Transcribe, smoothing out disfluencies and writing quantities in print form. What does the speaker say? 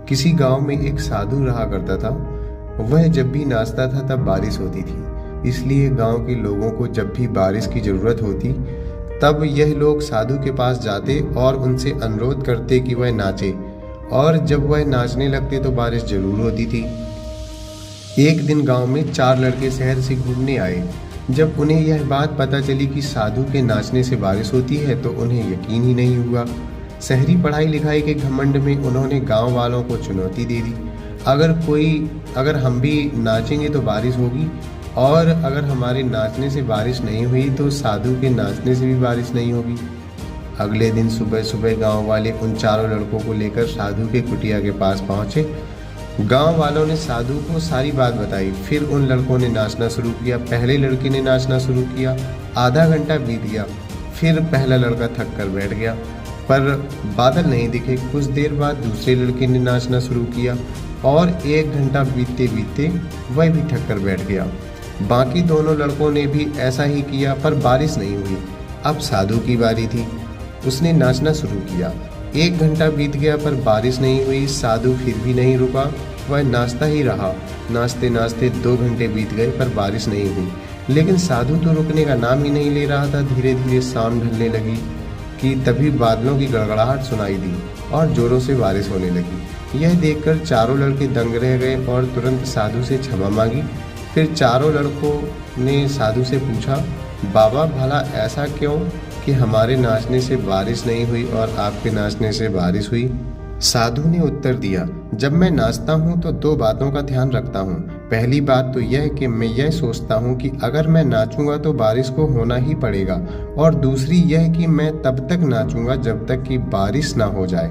किसी गांव में एक साधु रहा करता था। वह जब भी नाचता था तब बारिश होती थी। इसलिए गांव के लोगों को जब भी बारिश की जरूरत होती तब यह लोग साधु के पास जाते और उनसे अनुरोध करते कि वह नाचे, और जब वह नाचने लगते तो बारिश जरूर होती थी। एक दिन गांव में 4 लड़के शहर से घूमने आए। जब उन्हें यह बात पता चली कि साधु के नाचने से बारिश होती है तो उन्हें यकीन ही नहीं हुआ। शहरी पढ़ाई लिखाई के घमंड में उन्होंने गांव वालों को चुनौती दे दी, अगर हम भी नाचेंगे तो बारिश होगी, और अगर हमारे नाचने से बारिश नहीं हुई तो साधु के नाचने से भी बारिश नहीं होगी। अगले दिन सुबह सुबह गांव वाले उन चारों लड़कों को लेकर साधु के कुटिया के पास पहुंचे। गांव वालों ने साधु को सारी बात बताई। फिर उन लड़कों ने नाचना शुरू किया। पहले लड़के ने नाचना शुरू किया। आधा घंटा बीत गया। फिर पहला लड़का थक कर बैठ गया, पर बादल नहीं दिखे। कुछ देर बाद दूसरे लड़के ने नाचना शुरू किया और 1 घंटा बीतते बीतते वह भी थक कर बैठ गया। बाकी दोनों लड़कों ने भी ऐसा ही किया, पर बारिश नहीं हुई। अब साधु की बारी थी। उसने नाचना शुरू किया। 1 घंटा बीत गया पर बारिश नहीं हुई। साधु फिर भी नहीं रुका, वह नाचता ही रहा। नाचते नाचते 2 घंटे बीत गए पर बारिश नहीं हुई। लेकिन साधु तो रुकने का नाम ही नहीं ले रहा था। धीरे धीरे शाम ढलने लगी कि तभी बादलों की गड़गड़ाहट सुनाई दी और जोरों से बारिश होने लगी। यह देखकर चारों लड़के दंग रह गए और तुरंत साधु से क्षमा मांगी। फिर चारों लड़कों ने साधु से पूछा, बाबा भला ऐसा क्यों कि हमारे नाचने से बारिश नहीं हुई और आपके नाचने से बारिश हुई? साधु ने उत्तर दिया, जब मैं नाचता हूँ तो 2 बातों का ध्यान रखता हूँ। पहली बात तो यह कि मैं यह सोचता हूँ कि अगर मैं नाचूंगा तो बारिश को होना ही पड़ेगा, और दूसरी यह कि मैं तब तक नाचूंगा जब तक कि बारिश ना हो जाए।